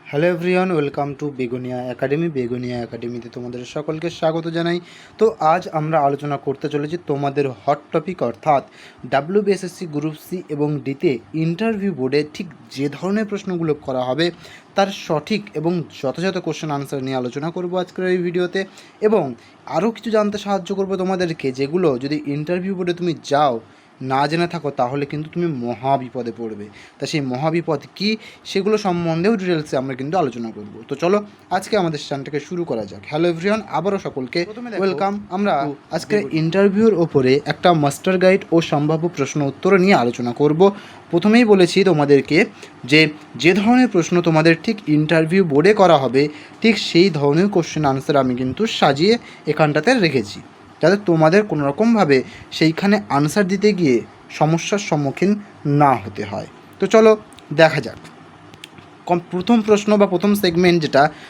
Hello everyone, welcome to Begunia Academy. Begunia একাডেমিতে তোমাদের সকলকে স্বাগত জানাই। তো আজ আমরা আলোচনা করতে চলেছি তোমাদের হট টপিক, অর্থাৎ ডাব্লিউবিএসএসসি গ্রুপ সি এবং ডিতে ইন্টারভিউ বোর্ডে ঠিক যে ধরনের প্রশ্নগুলো করা হবে তার সঠিক এবং যথাযথ কোশ্চেন আনসার নিয়ে আলোচনা করব আজকের এই ভিডিওতে, এবং আরও কিছু জানতে সাহায্য করবো তোমাদেরকে, যেগুলো যদি ইন্টারভিউ বোর্ডে তুমি যাও না জেনে থাকো তাহলে কিন্তু তুমি মহাবিপদে পড়বে। তা সেই মহাবিপদ কী সেগুলো সম্বন্ধেও ডিটেলসে আমরা কিন্তু আলোচনা করব। তো চলো আজকে আমাদের সেশনটাকে শুরু করা যাক। হ্যালো এভরিওয়ান, আবারও সকলকে ওয়েলকাম। আমরা আজকের ইন্টারভিউর ওপরে একটা মাস্টার গাইড ও সম্ভাব্য প্রশ্ন উত্তর নিয়ে আলোচনা করব। প্রথমেই বলেছি তোমাদেরকে যে ধরনের প্রশ্ন তোমাদের ঠিক ইন্টারভিউ বোর্ডে করা হবে ঠিক সেই ধরনের কোশ্চেন আনসার আমি কিন্তু সাজিয়ে এখানটাতে রেখেছি, যাতে তোমাদের কোনো রকমভাবে সেইখানে আনসার দিতে গিয়ে সমস্যার সম্মুখীন না হতে হয়। তো চলো দেখা যাক। প্রথম প্রশ্ন বা প্রথম সেগমেন্ট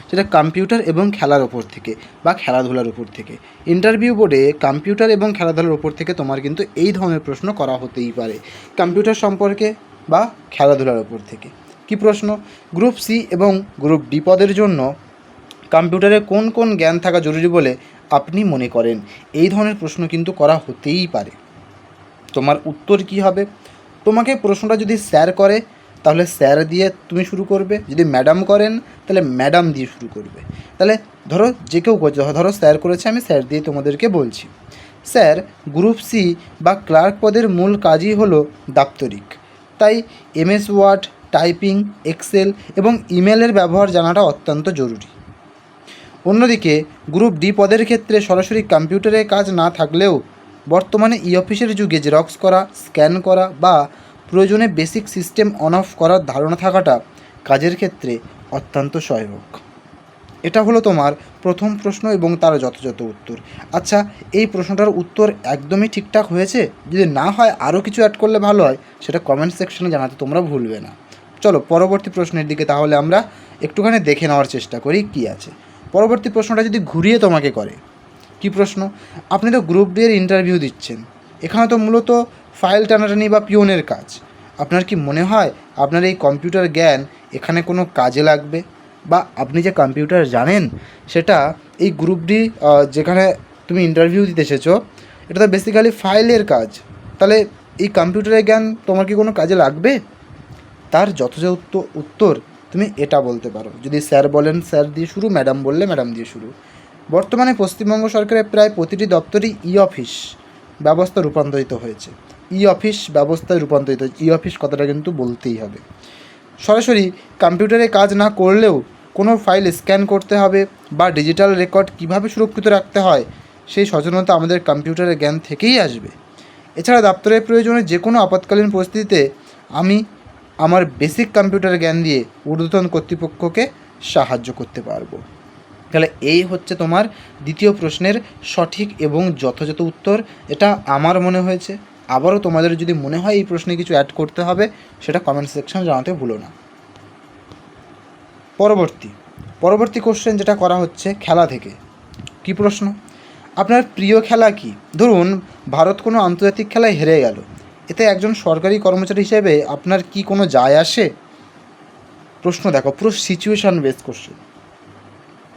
সেটা কম্পিউটার এবং খেলার ওপর থেকে বা খেলাধুলার ওপর থেকে। ইন্টারভিউ বোর্ডে কম্পিউটার এবং খেলাধুলার ওপর থেকে তোমার কিন্তু এই ধরনের প্রশ্ন করা হতেই পারে, কম্পিউটার সম্পর্কে বা খেলাধুলার ওপর থেকে। কি প্রশ্ন? গ্রুপ সি এবং গ্রুপ ডি পদের জন্য কম্পিউটারে কোন কোন জ্ঞান থাকা জরুরি বলে আপনি মনে করেন? এই ধরনের প্রশ্ন কিন্তু করা হতেই পারে। তোমার উত্তর কি হবে? তোমাকে প্রশ্নটা যদি স্যার করে তাহলে স্যার দিয়ে তুমি শুরু করবে, যদি ম্যাডাম করেন তাহলে ম্যাডাম দিয়ে শুরু করবে। তাহলে ধরো যে কেউ করছে, ধরো স্যার করেছে, আমি স্যার দিয়ে তোমাদেরকে বলছি। স্যার, গ্রুপ সি বা ক্লার্ক পদের মূল কাজই হলো দাপ্তরিক, তাই এমএস ওয়ার্ড, টাইপিং, এক্সেল এবং ইমেলের ব্যবহার জানাটা অত্যন্ত জরুরি। অন্যদিকে গ্রুপ ডি পদের ক্ষেত্রে সরাসরি কম্পিউটারে কাজ না থাকলেও বর্তমানে ই অফিসের যুগে জেরক্স করা, স্ক্যান করা বা প্রয়োজনে বেসিক সিস্টেম অন অফ করার ধারণা থাকাটা কাজের ক্ষেত্রে অত্যন্ত সহায়ক। এটা হলো তোমার প্রথম প্রশ্ন এবং তার যথাযথ উত্তর। আচ্ছা, এই প্রশ্নটার উত্তর একদমই ঠিকঠাক হয়েছে? যদি না হয় আরও কিছু অ্যাড করলে ভালো হয়, সেটা কমেন্ট সেকশনে জানাতে তোমরা ভুলবে না। চলো পরবর্তী প্রশ্নের দিকে তাহলে আমরা একটুখানি দেখে নেওয়ার চেষ্টা করি কী আছে। পরবর্তী প্রশ্নটা যদি ঘুরিয়ে তোমাকে করে, কি প্রশ্ন? আপনি তো গ্রুপ ডি এর ইন্টারভিউ দিচ্ছেন, এখানে তো মূলত ফাইল টানাটানি বা পিওনের কাজ। আপনার কি মনে হয় আপনার এই কম্পিউটার জ্ঞান এখানে কোনো কাজে লাগবে? বা আপনি যে কম্পিউটার জানেন সেটা এই গ্রুপ ডি যেখানে তুমি ইন্টারভিউ দিতে এসেছো, এটা তো বেসিক্যালি ফাইলের কাজ। তাহলে এই কম্পিউটারের জ্ঞান তোমার কি কোনো কাজে লাগবে? তার যথাযথ উত্তর তুমি এটা বলতে পারো। যদি স্যার বলেন স্যার দিয়ে শুরু, ম্যাডাম বললে ম্যাডাম দিয়ে শুরু। বর্তমানে পশ্চিমবঙ্গ সরকারের প্রায় প্রতিটি দপ্তরই ই অফিস ব্যবস্থা রূপান্তরিত হয়েছে। ই অফিস ব্যবস্থায় রূপান্তরিত, ই অফিস কথাটা কিন্তু বলতেই হবে। সরাসরি কম্পিউটারে কাজ না করলেও কোনো ফাইল স্ক্যান করতে হবে বা ডিজিটাল রেকর্ড কিভাবে সুরক্ষিত রাখতে হয় সেই সচেতনতা আমাদের কম্পিউটারের জ্ঞান থেকেই আসবে। এছাড়া দপ্তরের প্রয়োজনে যে কোনো আপৎকালীন পরিস্থিতিতে আমি আমার বেসিক কম্পিউটার জ্ঞান দিয়ে ঊর্ধ্বতন কর্তৃপক্ষকে সাহায্য করতে পারবো। তাহলে এই হচ্ছে তোমার দ্বিতীয় প্রশ্নের সঠিক এবং যথাযথ উত্তর, এটা আমার মনে হয়েছে। আবারও তোমাদের যদি মনে হয় এই প্রশ্নে কিছু অ্যাড করতে হবে, সেটা কমেন্ট সেকশনে জানাতে ভুলো না। পরবর্তী কোশ্চেন যেটা করা হচ্ছে খেলা থেকে। কি প্রশ্ন? আপনার প্রিয় খেলা কি? ধরুন ভারত কোনো আন্তর্জাতিক খেলায় হেরে গেল, এতে একজন সরকারি কর্মচারী হিসেবে আপনার কি কোনো যায় আসে? প্রশ্ন দেখো, পুরো সিচুয়েশান বেস কোশ্চেন,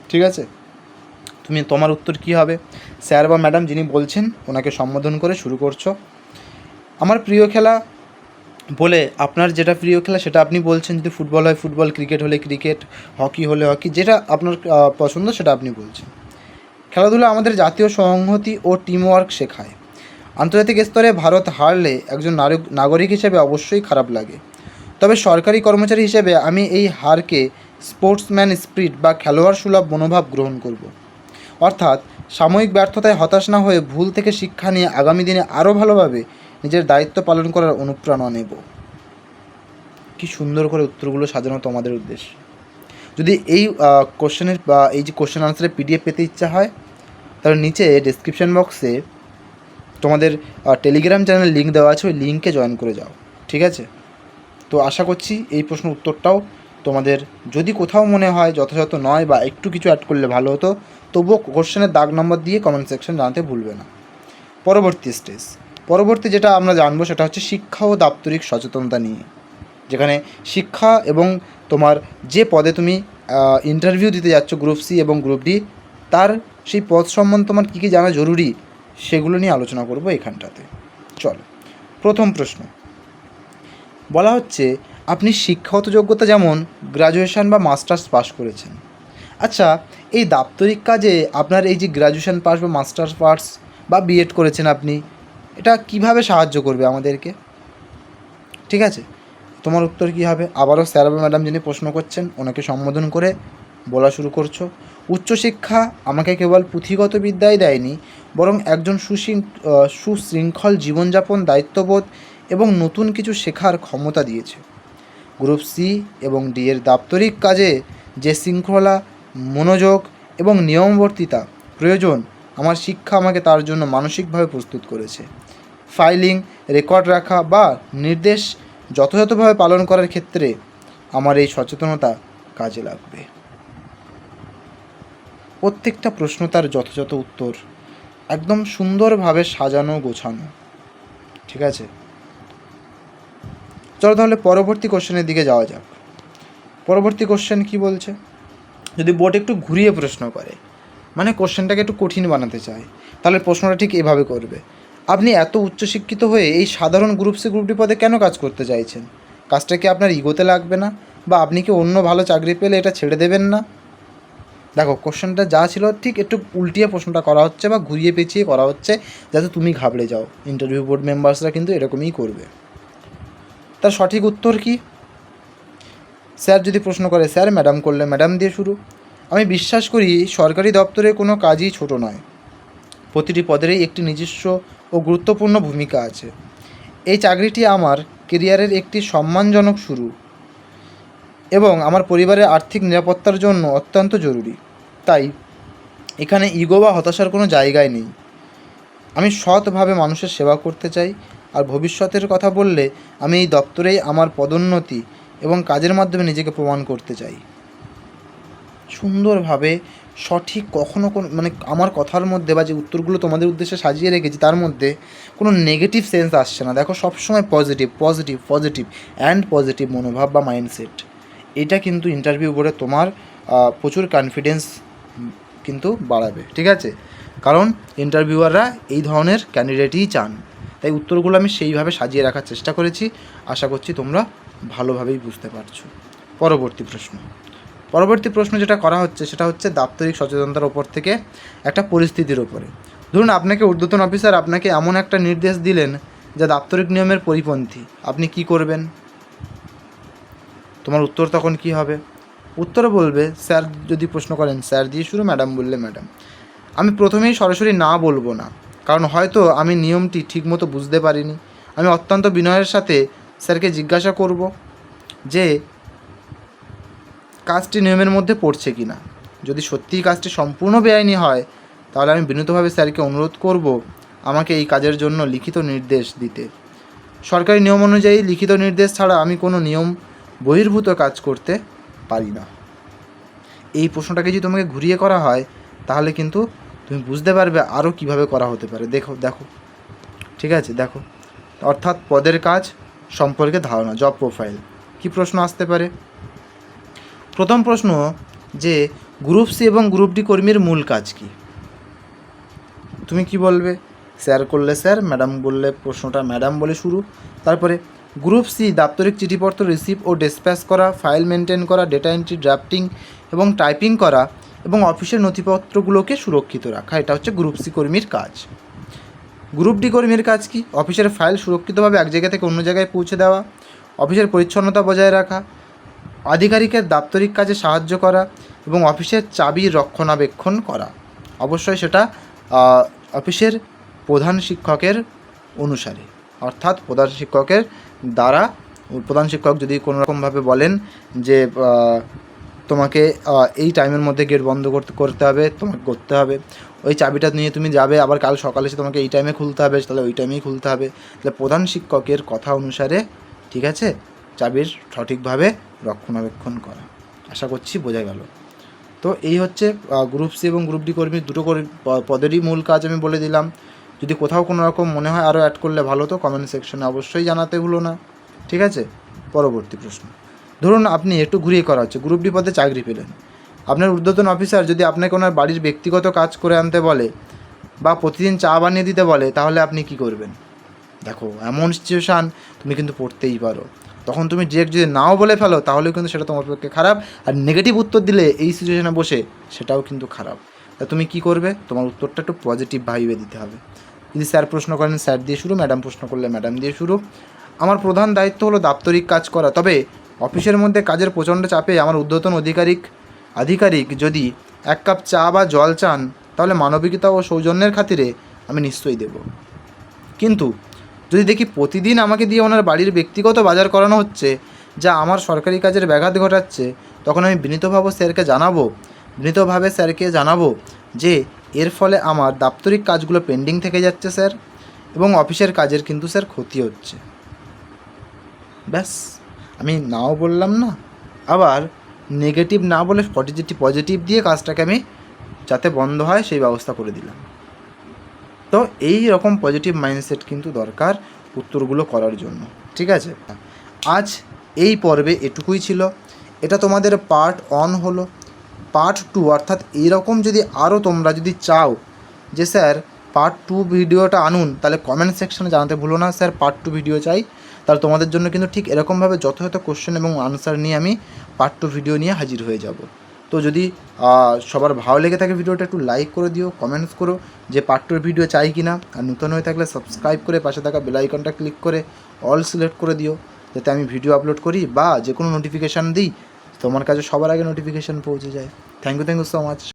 ঠিক আছে? তোমার উত্তর কী হবে? স্যার বা ম্যাডাম যিনি বলছেন ওনাকে সম্বোধন করে শুরু করছো। আমার প্রিয় খেলা বলে আপনার যেটা প্রিয় খেলা সেটা আপনি বলছেন। যদি ফুটবল হয় ফুটবল, ক্রিকেট হলে ক্রিকেট, হকি হলে হকি, যেটা আপনার পছন্দ সেটা আপনি বলছেন। খেলাধুলা আমাদের জাতীয় সংহতি ও টিমওয়ার্ক শেখায়। আন্তর্জাতিক স্তরে ভারত হারলে একজন নাগরিক হিসেবে অবশ্যই খারাপ লাগে, তবে সরকারি কর্মচারী হিসেবে আমি এই হারকে স্পোর্টসম্যান স্পিরিট বা খেলোয়াড় সুলভ মনোভাব গ্রহণ করব। অর্থাৎ সাময়িক ব্যর্থতায় হতাশ না হয়ে ভুল থেকে শিক্ষা নিয়ে আগামী দিনে আরও ভালোভাবে নিজের দায়িত্ব পালন করার অনুপ্রেরণা নেব। কি সুন্দর করে উত্তরগুলো সাজানো তোমাদের উদ্দেশ্যে। যদি এই কোশ্চেনের বা এই যে কোশ্চেন আনসারের পিডিএফ পেতে ইচ্ছা হয় তাহলে নিচে ডেসক্রিপশন বক্সে তোমাদের টেলিগ্রাম চ্যানেল লিঙ্ক দেওয়া আছে, ওই লিঙ্কে জয়েন করে যাও, ঠিক আছে? তো আশা করছি এই প্রশ্নের উত্তরটাও তোমাদের যদি কোথাও মনে হয় যথাযথ নয় বা একটু কিছু অ্যাড করলে ভালো হতো, তবুও কোশ্চেনের দাগ নম্বর দিয়ে কমেন্ট সেকশন জানাতে ভুলবে না। পরবর্তী যেটা আমরা জানবো সেটা হচ্ছে শিক্ষা ও দাপ্তরিক সচেতনতা নিয়ে। যেখানে শিক্ষা এবং তোমার যে পদে তুমি ইন্টারভিউ দিতে যাচ্ছ গ্রুপ সি এবং গ্রুপ ডি, তার সেই পদ সম্বন্ধে তোমার কী কী জানা জরুরি সেগুলো নিয়ে আলোচনা করব এখানটাতে। চলো, প্রথম প্রশ্ন বলা হচ্ছে, আপনি শিক্ষাগত যোগ্যতা যেমন গ্র্যাজুয়েশন বা মাস্টার্স পাস করেছেন। আচ্ছা, এই দাপ্তরিক কাজে আপনার এই যে গ্র্যাজুয়েশন পাস বা মাস্টার্স পাস বা বিএড করেছেন আপনি, এটা কিভাবে সাহায্য করবে আমাদেরকে? ঠিক আছে, তোমার উত্তর কী হবে? আবারও স্যার বা ম্যাডাম যিনি প্রশ্ন করছেন ওনাকে সম্বোধন করে বলা শুরু করছো। উচ্চশিক্ষা আমাকে কেবল পুঁথিগত বিদ্যাই দেয়নি, বরং একজন সুশৃঙ্খল জীবনযাপন, দায়িত্ববোধ এবং নতুন কিছু শেখার ক্ষমতা দিয়েছে। গ্রুপ সি এবং ডি এর দাপ্তরিক কাজে যে শৃঙ্খলা, মনোযোগ এবং নিয়মবর্তিতা প্রয়োজন, আমার শিক্ষা আমাকে তার জন্য মানসিকভাবে প্রস্তুত করেছে। ফাইলিং, রেকর্ড রাখা বা নির্দেশ যথাযথভাবে পালন করার ক্ষেত্রে আমার এই সচেতনতা কাজে লাগবে। প্রত্যেকটা প্রশ্ন তার যথাযথ উত্তর, একদম সুন্দরভাবে সাজানো গোছানো। ঠিক আছে, চলো তাহলে পরবর্তী কোশ্চেনের দিকে যাওয়া যাক। পরবর্তী কোশ্চেন কি বলছে? যদি বোর্ড একটু ঘুরিয়ে প্রশ্ন করে, মানে কোশ্চেনটাকে একটু কঠিন বানাতে চায়, তাহলে প্রশ্নটা ঠিক এভাবে করবে, আপনি এত উচ্চশিক্ষিত হয়ে এই সাধারণ গ্রুপ সি গ্রুপ ডি পদে কেন কাজ করতে চাইছেন? কাজটা কি আপনার ইগোতে লাগবে না? বা আপনি কি অন্য ভালো চাকরি পেলে এটা ছেড়ে দেবেন না? দেখো, কোশ্চেনটা যা ছিল ঠিক একটু উল্টিয়ে প্রশ্নটা করা হচ্ছে বা ঘুরিয়ে পেঁচিয়ে করা হচ্ছে, যাতে তুমি ঘাবড়ে যাও। ইন্টারভিউ বোর্ড মেম্বার্সরা কিন্তু এরকমই করবে। তার সঠিক উত্তর কি? স্যার যদি প্রশ্ন করে স্যার, ম্যাডাম করলে ম্যাডাম দিয়ে শুরু। আমি বিশ্বাস করি সরকারি দপ্তরে কোনো কাজই ছোট নয়, প্রতিটি পদেরই একটি নিজস্ব ও গুরুত্বপূর্ণ ভূমিকা আছে। এই চাকরিটি আমার কেরিয়ারের একটি সম্মানজনক শুরু এবং আমার পরিবারের আর্থিক নিরাপত্তার জন্য অত্যন্ত জরুরি। তাই এখানে ইগো বা হতাশার কোনো জায়গায় নেই। আমি সৎভাবে মানুষের সেবা করতে চাই, আর ভবিষ্যতের কথা বললে আমি এই দপ্তরেই আমার পদোন্নতি এবং কাজের মাধ্যমে নিজেকে প্রমাণ করতে চাই। সুন্দরভাবে সঠিক, কখনো কোনো মানে আমার কথার মধ্যে বা যে উত্তরগুলো তোমাদের উদ্দেশ্যে সাজিয়ে রেখেছি তার মধ্যে কোনো নেগেটিভ সেন্স আসছে না। দেখো, সবসময় positive positive positive and positive মনোভাব বা মাইন্ডসেট, এটা কিন্তু ইন্টারভিউ বোর্ডে তোমার প্রচুর কনফিডেন্স কিন্তু বাড়াবে। ঠিক আছে, কারণ ইন্টারভিউয়াররা এই ধরনের ক্যান্ডিডেটই চান। তাই উত্তরগুলো আমি সেইভাবে সাজিয়ে রাখার চেষ্টা করেছি। আশা করছি তোমরা ভালোভাবেই বুঝতে পারছো। পরবর্তী প্রশ্ন যেটা করা হচ্ছে সেটা হচ্ছে দাপ্তরিক সচেতনতার ওপর থেকে একটা পরিস্থিতির ওপরে। ধরুন আপনাকে ঊর্ধ্বতন অফিসার আপনাকে এমন একটা নির্দেশ দিলেন যা দাপ্তরিক নিয়মের পরিপন্থী, আপনি কি করবেন? তোমার উত্তর তখন কি হবে? উত্তরে বলবে, স্যার যদি প্রশ্ন করেন স্যার দিয়ে শুরু, ম্যাডাম বললে ম্যাডাম। আমি প্রথমেই সরাসরি না বলবো না, কারণ হয়তো আমি নিয়মটি ঠিকমতো বুঝতে পারিনি। আমি অত্যন্ত বিনয়ের সাথে স্যারকে জিজ্ঞাসা করব যে কাজটি নিয়মের মধ্যে পড়ছে কি না। যদি সত্যিই কাজটি সম্পূর্ণ বেআইনি হয়, তাহলে আমি বিনীতভাবে স্যারকে অনুরোধ করব আমাকে এই কাজের জন্য লিখিত নির্দেশ দিতে। সরকারি নিয়ম অনুযায়ী লিখিত নির্দেশ ছাড়া আমি কোনো নিয়ম বহির্ভূত কাজ করতে পারি না। এই প্রশ্নটাকে যদি তোমাকে ঘুরিয়ে করা হয়, তাহলে কিন্তু তুমি বুঝতে পারবে আরও কিভাবে করা হতে পারে। দেখো, ঠিক আছে, দেখো, অর্থাৎ পদের কাজ সম্পর্কে ধারণা, জব প্রোফাইল। কি প্রশ্ন আসতে পারে? প্রথম প্রশ্ন, যে গ্রুপ সি এবং গ্রুপ ডি কর্মীর মূল কাজ কি? তুমি কি বলবে? স্যার করলে স্যার, ম্যাডাম বললে প্রশ্নটা ম্যাডাম বলে শুরু। তারপরে গ্রুপ সি দাপ্তরিক চিঠিপত্র রিসিভ ও ডিসপ্যাচ করা, ফাইল মেনটেন করা, ডেটা এন্ট্রি, ড্রাফটিং এবং টাইপিং করা এবং অফিসের নথিপত্রগুলোকে সুরক্ষিত রাখা, এটা হচ্ছে গ্রুপ সি কর্মীর কাজ। গ্রুপ ডি কর্মীর কাজ কি? অফিসের ফাইল সুরক্ষিতভাবে এক জায়গা থেকে অন্য জায়গায় পৌঁছে দেওয়া, অফিসের পরিচ্ছন্নতা বজায় রাখা, আধিকারিকের দাপ্তরিক কাজে সাহায্য করা এবং অফিসের চাবি রক্ষণাবেক্ষণ করা। অবশ্যই সেটা অফিসের প্রধান শিক্ষকের অনুসারে, অর্থাৎ প্রধান শিক্ষকের দ্বারা। প্রধান শিক্ষক যদি কোনো রকমভাবে বলেন যে তোমাকে এই টাইমের মধ্যে গেট বন্ধ করতে হবে, তোমাকে করতে হবে, ওই চাবিটা নিয়ে তুমি যাবে, আবার কাল সকালে এসে তোমাকে এই টাইমে খুলতে হবে, তাহলে ওই টাইমেই খুলতে হবে। তাহলে প্রধান শিক্ষকের কথা অনুসারে, ঠিক আছে, চাবির সঠিকভাবে রক্ষণাবেক্ষণ করা। আশা করছি বোঝা গেল। তো এই হচ্ছে গ্রুপ সি এবং গ্রুপ ডি কর্মীর দুটো পদেরই মূল কাজ আমি বলে দিলাম। যদি কোথাও কোনো রকম মনে হয় আরও অ্যাড করলে ভালো, তো কমেন্ট সেকশনে অবশ্যই জানাতে ভুলো না। ঠিক আছে। পরবর্তী প্রশ্ন, ধরুন আপনি একটু ঘুরিয়ে করা হচ্ছে, গ্রুপ ডি পদে চাকরি পেলেন। আপনার ঊর্ধ্বতন অফিসার যদি আপনাকে ওনার বাড়ির ব্যক্তিগত কাজ করে আনতে বলে বা প্রতিদিন চা বানিয়ে দিতে বলে, তাহলে আপনি কি করবেন? দেখো, এমন সিচুয়েশান তুমি কিন্তু পড়তেই পারো। তখন তুমি ডিরেক্ট যদি নাও বলে ফেলো তাহলেও কিন্তু সেটা তোমার পক্ষে খারাপ, আর নেগেটিভ উত্তর দিলে এই সিচুয়েশানে বসে সেটাও কিন্তু খারাপ। তা তুমি কি করবে? তোমার উত্তরটা একটু পজিটিভ ভাইবে দিতে হবে। যদি স্যার প্রশ্ন করেন স্যার দিয়ে শুরু, ম্যাডাম প্রশ্ন করলে ম্যাডাম দিয়ে শুরু। আমার প্রধান দায়িত্ব হলো দাপ্তরিক কাজ করা, তবে অফিসের মধ্যে কাজের প্রচণ্ড চাপে আমার ঊর্ধ্বতন আধিকারিক যদি 1 কাপ চা বা জল চান, তাহলে মানবিকতা ও সৌজন্যের খাতিরে আমি নিশ্চয়ই দেব। কিন্তু যদি দেখি প্রতিদিন আমাকে দিয়ে ওনার বাড়ির ব্যক্তিগত বাজার করানো হচ্ছে, যা আমার সরকারি কাজের ব্যাঘাত ঘটাচ্ছে, তখন আমি বিনীতভাবে স্যারকে জানাবো যে এর ফলে আমার দাপ্তরিক কাজগুলো পেন্ডিং থেকে যাচ্ছে স্যার, এবং অফিসের কাজের কিন্তু স্যার ক্ষতি হচ্ছে। ব্যাস, আমি নাও বললাম না, আবার নেগেটিভ না বলে পজিটিভ দিয়ে কাজটাকে আমি যাতে বন্ধ হয় সেই ব্যবস্থা করে দিলাম। তো এই রকম পজিটিভ মাইন্ডসেট কিন্তু দরকার উত্তরগুলো করার জন্য। ঠিক আছে, আজ এই পর্বে এটুকুই ছিল। এটা তোমাদের পার্ট 1 হলো। পার্ট 2 অর্থাৎ এইরকম যদি আরও তোমরা যদি চাও যে স্যার পার্ট 2 ভিডিওটা আনুন, তাহলে কমেন্ট সেকশনে জানাতে ভুলো না স্যার পার্ট 2 ভিডিও চাই। তাহলে তোমাদের জন্য কিন্তু ঠিক এরকমভাবে যথাযথ কোশ্চেন এবং আনসার নিয়ে আমি পার্ট 2 ভিডিও নিয়ে হাজির হয়ে যাব। তো যদি সবার ভালো লেগে থাকে ভিডিওটা একটু লাইক করে দিও, কমেন্টস করো যে পার্ট 2 ভিডিও চাই কি না, আর নতুন হয়ে থাকলে সাবস্ক্রাইব করে পাশে থাকা বেল আইকনটা ক্লিক করে অল সিলেক্ট করে দিও, যাতে আমি ভিডিও আপলোড করি বা যে কোনো নোটিফিকেশান দিই তোমার কাছে সবার আগে নোটিফিকেশান পৌঁছে যায়। Thank you so much.